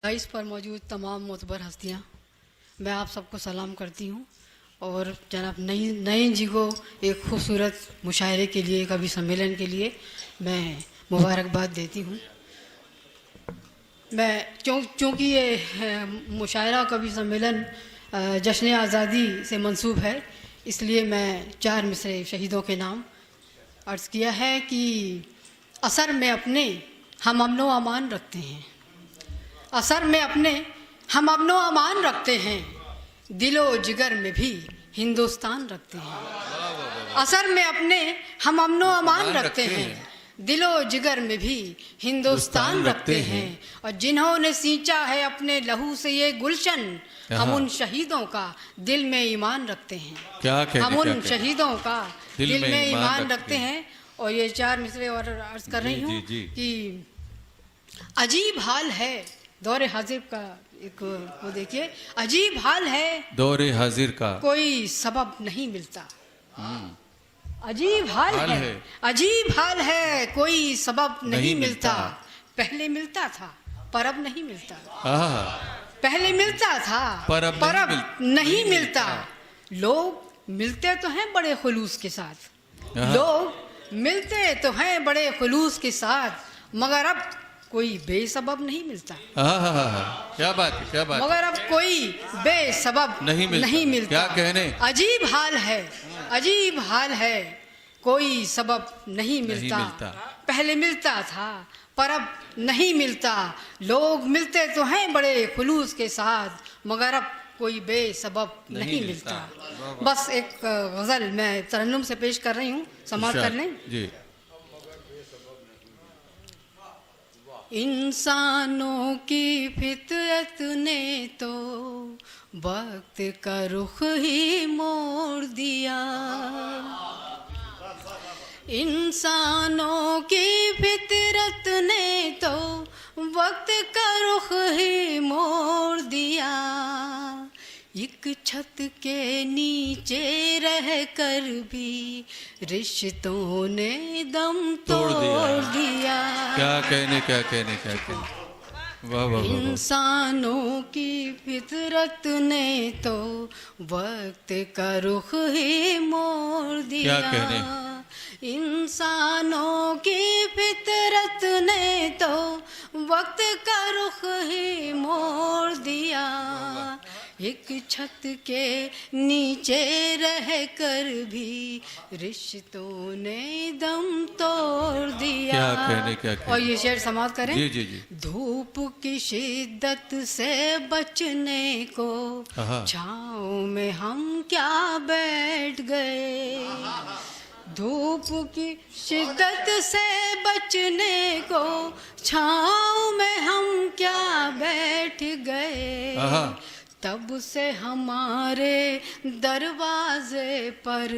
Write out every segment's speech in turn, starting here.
इस पर मौजूद तमाम मोतबर हस्तियाँ, मैं आप सबको सलाम करती हूँ और जनाब नईन जी को एक खूबसूरत मुशायरे के लिए, कवि सम्मेलन के लिए मैं मुबारकबाद देती हूँ। मैं चूँकि ये मुशायरा कवि सम्मेलन जश्न आज़ादी से मंसूब है, इसलिए मैं 4 मिसरे शहीदों के नाम अर्ज़ किया है कि असर में अपने हम अमनो अमान रखते हैं, असर में अपने हम अमनो अमान रखते हैं, दिलो जिगर में भी हिंदुस्तान रखते हैं। असर में अपने हम अमनो अमान रखते हैं, दिलो जिगर में भी हिंदुस्तान रखते हैं। और जिन्होंने सींचा है अपने लहू से ये गुलशन, हम उन शहीदों का दिल में ईमान रखते हैं। हम उन शहीदों का दिल में ईमान रखते हैं। और ये 4 मिसरे और अर्ज कर रही हूँ कि अजीब हाल है दौरे हाजिर का, एक वो देखिए, अजीब हाल है दौरे हाजिर का, कोई सबब नहीं मिलता। अजीब हाल है, अजीब हाल है, कोई सबब नहीं मिलता। पहले मिलता था पर अब नहीं मिलता। पहले मिलता था पर अब नहीं मिलता। लोग मिलते तो हैं बड़े खुलूस के साथ, लोग मिलते तो हैं बड़े खुलूस के साथ, मगर अब कोई बेसबब नहीं मिलता। क्या बात है, क्या बात, मगर अब कोई बेसबब नहीं मिलता। क्या कहने, अजीब हाल है, अजीब हाल है, कोई सबब नहीं मिलता। पहले मिलता था पर अब नहीं मिलता। लोग मिलते तो हैं बड़े खुलूस के साथ, मगर अब कोई बेसबब नहीं मिलता। बस एक गज़ल मैं तरन्नुम से पेश कर रही हूँ, समाप्त कर लें जी। इंसानों की फितरत ने तो वक्त का रुख ही मोड़ दिया। इंसानों की फितरत ने तो वक्त का रुख ही मोड़ दिया। एक छत के नीचे रह कर भी रिश्तों ने दम तोड़ दिया। क्या कहने, क्या कहने, क्या कहने, वाह वाह। इंसानों की फितरत ने तो वक्त का रुख ही मोड़ दिया। क्या कहने, इंसानों की फितरत ने तो वक्त का रुख ही मोड़ दिया। एक छत के नीचे रह कर भी रिश्तों ने दम तोड़ दिया। क्या कहने, क्या कहने। और ये शेर समाप्त करें जी जी जी। धूप की शिद्दत से बचने को छाँव में हम क्या बैठ गए। धूप की शिद्दत से बचने को छाँव में हम क्या बैठ गए। तब से हमारे दरवाजे पर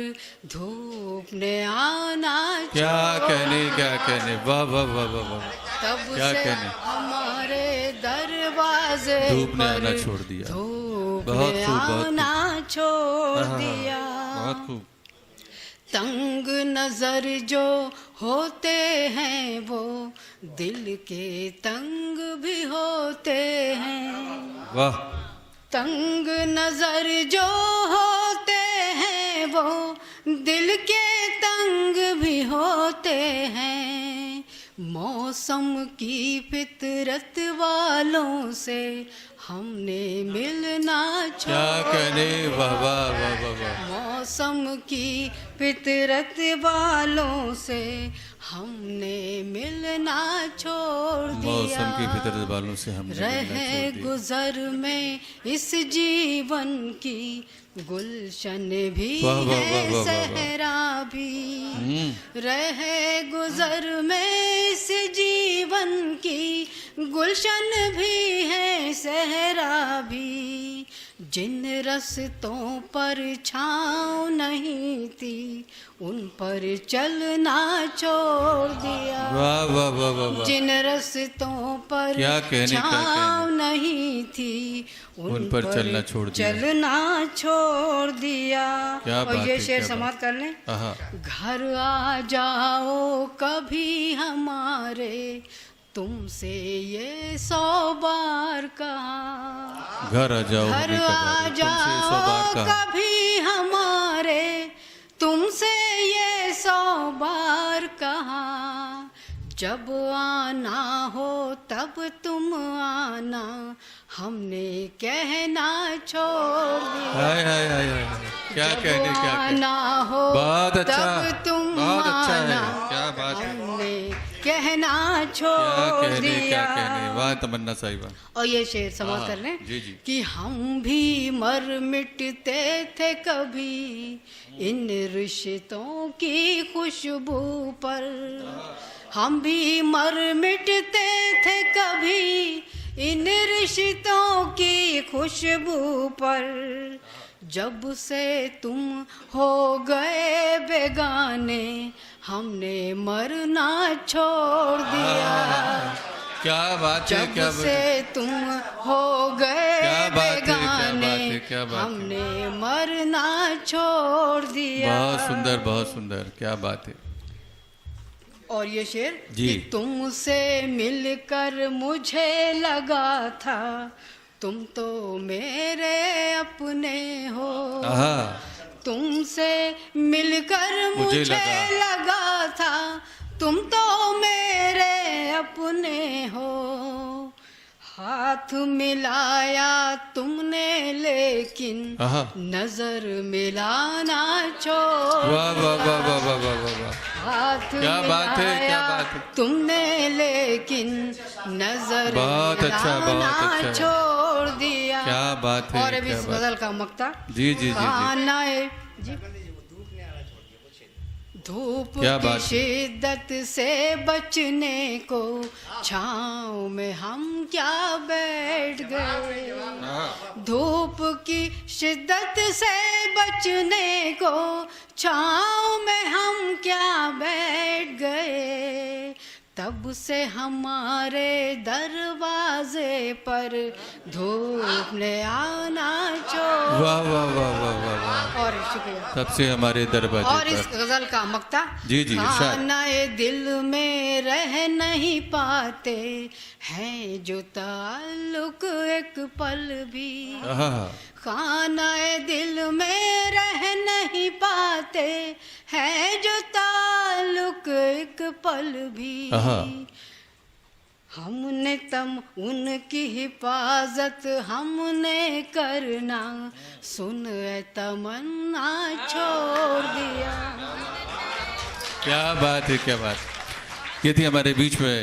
धूप ने आना, क्या कहने, क्या कहने, वाह वाह वाह वाह वाह। तब से हमारे दरवाजे धूप ने आना छोड़ दिया, धूप ने आना छोड़ दिया। बहुत खूब। तंग नजर जो होते हैं वो दिल के तंग भी होते हैं। वाह। तंग नजर जो होते हैं वो दिल के तंग भी होते हैं। मौसम की फितरत वालों से हमने मिलना छोड़, क्या कहने, वाह वाह वाह वाह वाह। मौसम की फितरत वालों से हमने मिलना छोड़ दिया। मौसम की फितरत वालों से हमने रहे गुजर में इस जीवन की गुलशन भी है, सहरा भी। रहे गुजर में इस जीवन की गुलशन भी है, सहरा भी। जिन रस्तों पर छाँव नहीं थी उन पर चलना छोड़ दिया। वाह वाह वाह वाह। जिन रस्तों पर छाँव नहीं थी उन पर चलना छोड़ दिया। और ये शेर समाप्त कर लें। घर आ जाओ कभी हमारे तुमसे ये 100 बार कहा, घर आ जाओ घर हमें आ कबारे, तुमसे 100 बार जाओ कहा। कभी हमारे, तुमसे ये 100 बार कहा, जब आना हो तब तुम आना, हमने कहना छोड़ दिया। हाय हाय हाय हाय, क्या जब कहने क्या कहने। आना हो बहुत अच्छा, तब तुम बहुत अच्छा है, आना, क्या बात है, हमने कहना क्या छोड़ कहने क्या दिया। कहने, वाह तमन्ना साहिबा। और ये शेर समाप्त हाँ, कर लें जी, जी। कि हम भी मर मिटते थे कभी इन रिश्तों की खुशबू पर, हम भी मर मिटते थे कभी इन रिश्तों की खुशबू पर, जब से तुम हो गए बेगाने, हमने मरना छोड़ दिया। क्या बात है, जब क्या बात से है, तुम हो गए क्या बात है, क्या बेगाने, बात है, क्या बात है। हमने मरना छोड़ दिया। बहुत सुंदर, बहुत सुंदर, क्या बात है। और ये शेर जी। कि तुमसे मिलकर मुझे लगा था, तुम तो मेरे अपने हो। आहा, तुमसे मिलकर मुझे मुझे लगा था, तुम तो मेरे अपने हो। हाथ मिलाया तुमने लेकिन आहा, नजर मिलाना छोड़ वाह वाह वाह वाह वाह वाह वाह वाह, हाथ क्या बात है, क्या मिलाया बात है। तुमने लेकिन नजर बहुत अच्छा, बहुत मिलाना अच्छा। छोड़ दिया। क्या बात है, और अब क्या इस बात। गजल का मक्ता जी जी जी जी, जी धूप क्या की बात है। शिद्दत से बचने को छाँव में हम क्या बैठ गए। धूप की शिद्दत से बचने को छाँव में हम क्या बैठ गए। तब से हमारे दरवाजे पर धूप ने आना छोड़। वाह वाह वाह वाह वाह वाह, और शुक्रिया। तब से हमारे और दरवाजे इस पर। गजल का मक्ता जी जी, इरशाद। खानाए दिल में रह नहीं पाते हैं जो ताल्लुक एक पल भी। आहा, खानाए दिल में रह नहीं पाते हैं जो ताल्लुक एक पल भी। आहा, हमने तम उनकी हिफाजत हमने करना सुन ए तमन्ना छोड़ दिया। क्या बात है, क्या बात। ये थी हमारे बीच में